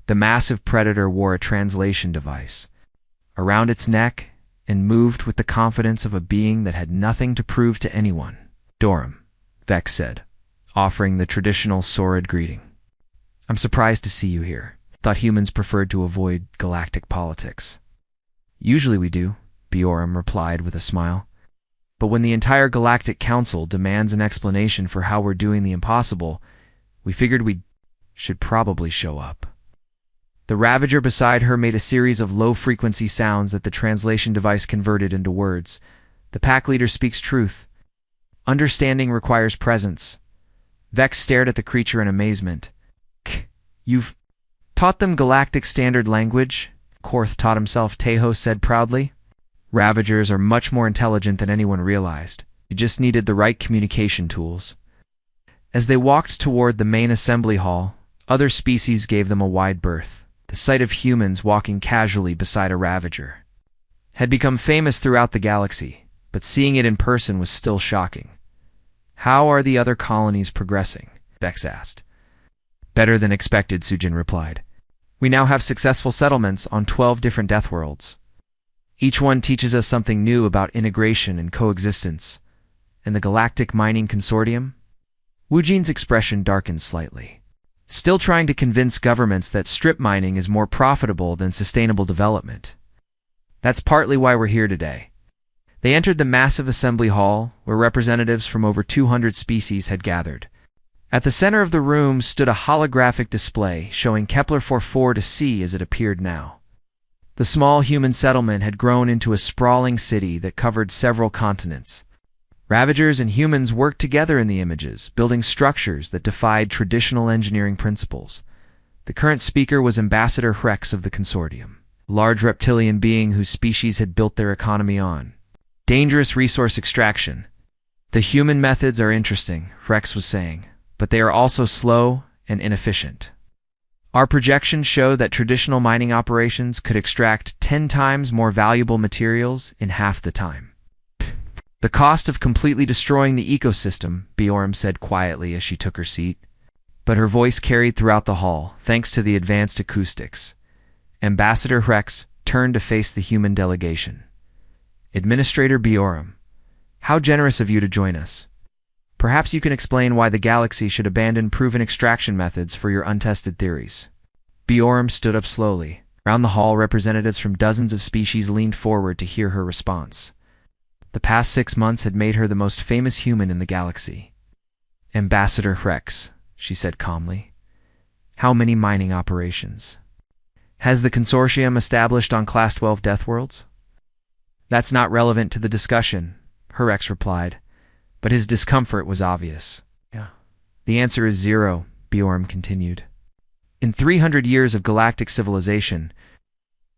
The massive predator wore a translation device around its neck and moved with the confidence of a being that had nothing to prove to anyone. Dorum, Vex said, offering the traditional sordid greeting. I'm surprised to see you here. Thought humans preferred to avoid galactic politics. Usually we do, Biorum replied with a smile. But when the entire Galactic Council demands an explanation for how we're doing the impossible, we figured we should probably show up. The Ravager beside her made a series of low-frequency sounds that the translation device converted into words. The pack leader speaks truth. Understanding requires presence. Vex stared at the creature in amazement. You've taught them galactic standard language? Korth taught himself, Taeho said proudly. Ravagers are much more intelligent than anyone realized. You just needed the right communication tools. As they walked toward the main assembly hall, other species gave them a wide berth. The sight of humans walking casually beside a Ravager had become famous throughout the galaxy, but seeing it in person was still shocking. How are the other colonies progressing? Vex asked. Better than expected, Sujin replied. We now have successful settlements on 12 different Deathworlds. Each one teaches us something new about integration and coexistence. And the Galactic Mining Consortium? Wu Jin's expression darkened slightly. Still trying to convince governments that strip mining is more profitable than sustainable development. That's partly why we're here today. They entered the massive assembly hall, where representatives from over 200 species had gathered. At the center of the room stood a holographic display showing Kepler 44 to see as it appeared now. The small human settlement had grown into a sprawling city that covered several continents. Ravagers and humans worked together in the images, building structures that defied traditional engineering principles. The current speaker was Ambassador Hrex of the consortium, a large reptilian being whose species had built their economy on dangerous resource extraction. The human methods are interesting, Hrex was saying, but they are also slow and inefficient. Our projections show that traditional mining operations could extract 10 times more valuable materials in half the time. The cost of completely destroying the ecosystem, Bjorn said quietly as she took her seat. But her voice carried throughout the hall, thanks to the advanced acoustics. Ambassador Hrex turned to face the human delegation. Administrator Bjorn, how generous of you to join us. Perhaps you can explain why the galaxy should abandon proven extraction methods for your untested theories. Bjorn stood up slowly. Around the hall, representatives from dozens of species leaned forward to hear her response. The past 6 months had made her the most famous human in the galaxy. Ambassador Hrex, she said calmly. How many mining operations has the consortium established on Class 12 Deathworlds? That's not relevant to the discussion, Hrex replied, but his discomfort was obvious. The answer is 0, Bjorn continued. In 300 years of galactic civilization,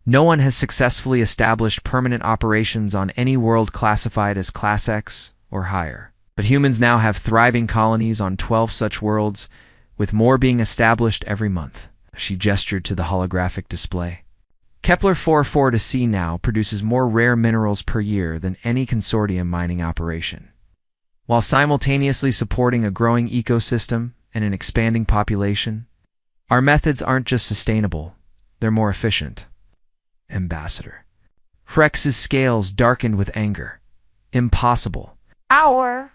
no one has successfully established permanent operations on any world classified as Class X or higher. But humans now have thriving colonies on 12 such worlds, with more being established every month. She gestured to the holographic display. Kepler 44 to C now produces more rare minerals per year than any consortium mining operation, while simultaneously supporting a growing ecosystem and an expanding population. Our methods aren't just sustainable, they're more efficient. Ambassador Hrex's scales darkened with anger. Impossible. Our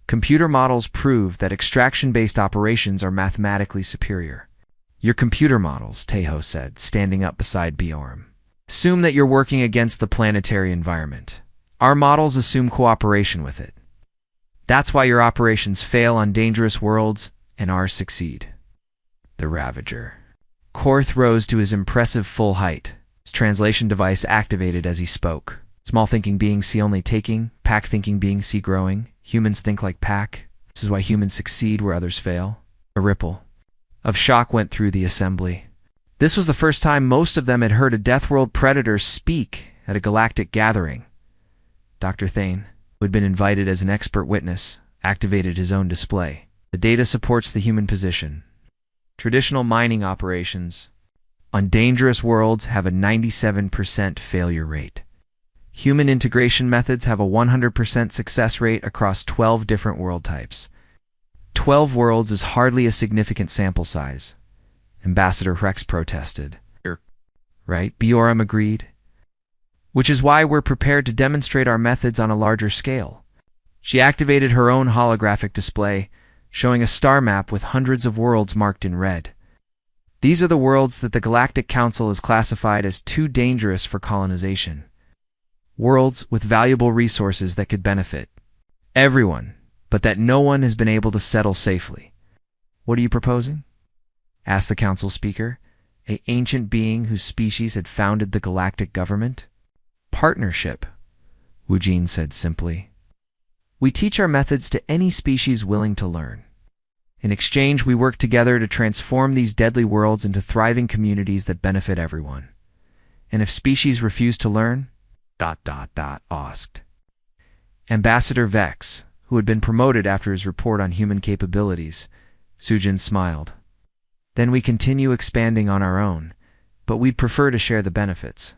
Computer models prove that extraction-based operations are mathematically superior. Your computer models, Tejo said, standing up beside Bjorn, assume that you're working against the planetary environment. Our models assume cooperation with it. That's why your operations fail on dangerous worlds and ours succeed. The Ravager. Korth rose to his impressive full height. His translation device activated as he spoke. Small thinking beings see only taking, pack thinking beings see growing. Humans think like pack. This is why humans succeed where others fail. A ripple of shock went through the assembly. This was the first time most of them had heard a Deathworld predator speak at a galactic gathering. Dr. Thane, who had been invited as an expert witness, activated his own display. The data supports the human position. Traditional mining operations on dangerous worlds have a 97% failure rate. Human integration methods have a 100% success rate across 12 different world types. 12 worlds is hardly a significant sample size. Ambassador Hrex protested. Right, Bjorn agreed. Which is why we're prepared to demonstrate our methods on a larger scale. She activated her own holographic display, showing a star map with hundreds of worlds marked in red. These are the worlds that the Galactic Council has classified as too dangerous for colonization. Worlds with valuable resources that could benefit everyone, but that no one has been able to settle safely. What are you proposing? Asked the council speaker, an ancient being whose species had founded the galactic government. Partnership, Wu Jin said simply. We teach our methods to any species willing to learn. In exchange, we work together to transform these deadly worlds into thriving communities that benefit everyone. And if species refuse to learn, asked. Ambassador Vex, who had been promoted after his report on human capabilities, Sujin smiled. Then we continue expanding on our own, but we'd prefer to share the benefits.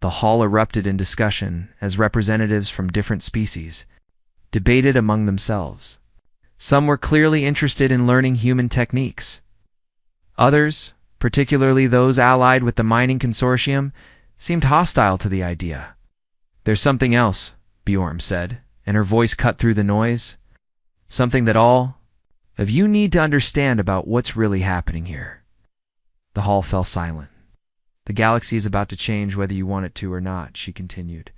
The hall erupted in discussion as representatives from different species debated among themselves. Some were clearly interested in learning human techniques. Others, particularly those allied with the mining consortium, seemed hostile to the idea. "There's something else," Bjorn said, and her voice cut through the noise. "Something that all of you need to understand about what's really happening here." The hall fell silent. "The galaxy is about to change whether you want it to or not," she continued.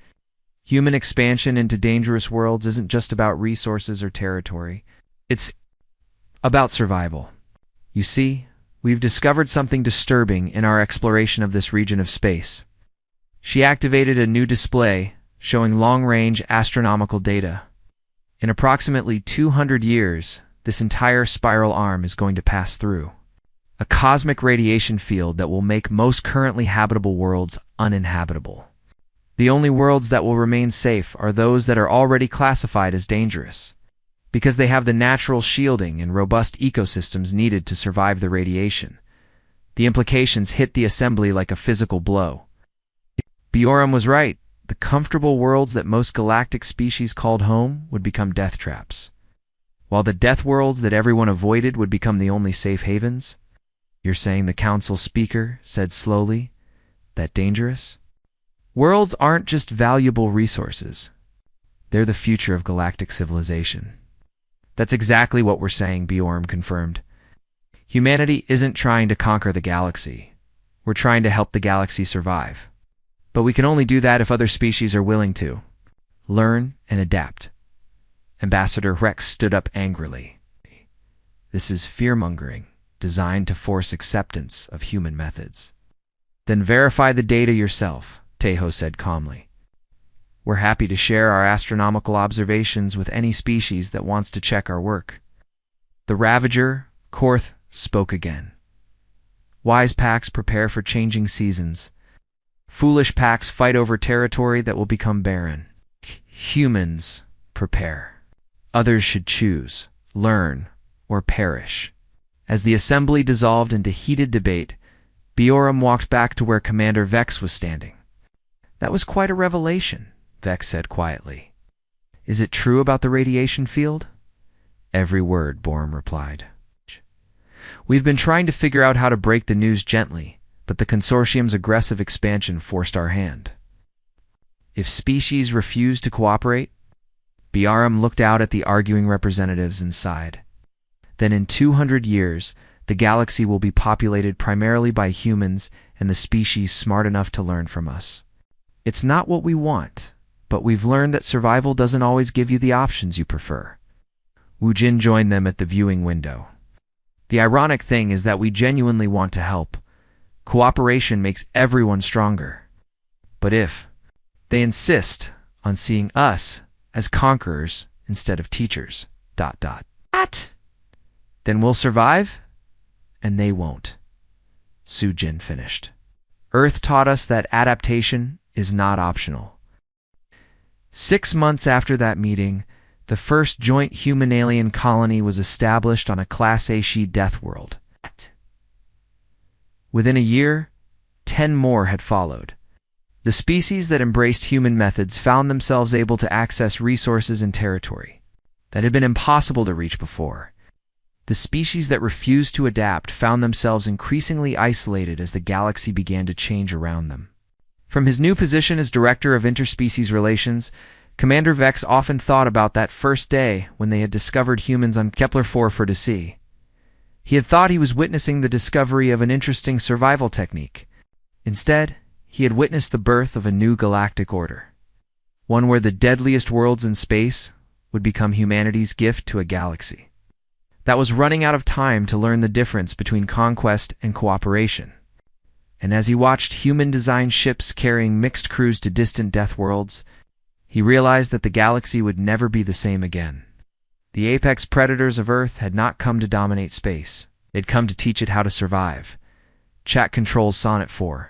"Human expansion into dangerous worlds isn't just about resources or territory. It's about survival. You see, we've discovered something disturbing in our exploration of this region of space." She activated a new display showing long-range astronomical data. "In approximately 200 years, this entire spiral arm is going to pass through a cosmic radiation field that will make most currently habitable worlds uninhabitable. The only worlds that will remain safe are those that are already classified as dangerous, because they have the natural shielding and robust ecosystems needed to survive the radiation." The implications hit the assembly like a physical blow. Bjorn was right. The comfortable worlds that most galactic species called home would become death traps, while the death worlds that everyone avoided would become the only safe havens. "You're saying," the council speaker said slowly, "that dangerous worlds aren't just valuable resources. They're the future of galactic civilization." "That's exactly what we're saying," Bjorn confirmed. "Humanity isn't trying to conquer the galaxy. We're trying to help the galaxy survive. But we can only do that if other species are willing to learn and adapt." Ambassador Rex stood up angrily. "This is fear-mongering, designed to force acceptance of human methods." "Then verify the data yourself," Tejo said calmly. "We're happy to share our astronomical observations with any species that wants to check our work." The Ravager, Korth, spoke again. "Wise packs prepare for changing seasons. Foolish packs fight over territory that will become barren. Humans prepare. Others should choose, learn, or perish." As the assembly dissolved into heated debate, Bjorn walked back to where Commander Vex was standing. "That was quite a revelation," Vex said quietly. "Is it true about the radiation field?" "Every word," Bjorn replied. "We've been trying to figure out how to break the news gently, but the consortium's aggressive expansion forced our hand." "If species refuse to cooperate?" Bjorn looked out at the arguing representatives and sighed. "Then in 200 years, the galaxy will be populated primarily by humans and the species smart enough to learn from us. It's not what we want, but we've learned that survival doesn't always give you the options you prefer." Wu Jin joined them at the viewing window. "The ironic thing is that we genuinely want to help. Cooperation makes everyone stronger. But if they insist on seeing us as conquerors instead of teachers, ... then we'll survive, and they won't." Su Jin finished. "Earth taught us that adaptation is not optional." 6 months after that meeting, the first joint human-alien colony was established on a Class A Deathworld. Within a year, 10 more had followed. The species that embraced human methods found themselves able to access resources and territory that had been impossible to reach before. The species that refused to adapt found themselves increasingly isolated as the galaxy began to change around them. From his new position as Director of Interspecies Relations, Commander Vex often thought about that first day when they had discovered humans on Kepler-4 He had thought he was witnessing the discovery of an interesting survival technique. Instead, he had witnessed the birth of a new galactic order, one where the deadliest worlds in space would become humanity's gift to a galaxy that was running out of time to learn the difference between conquest and cooperation. And as he watched human-designed ships carrying mixed crews to distant death worlds, he realized that the galaxy would never be the same again. The apex predators of Earth had not come to dominate space. They'd come to teach it how to survive. Chat controls Sonnet 4.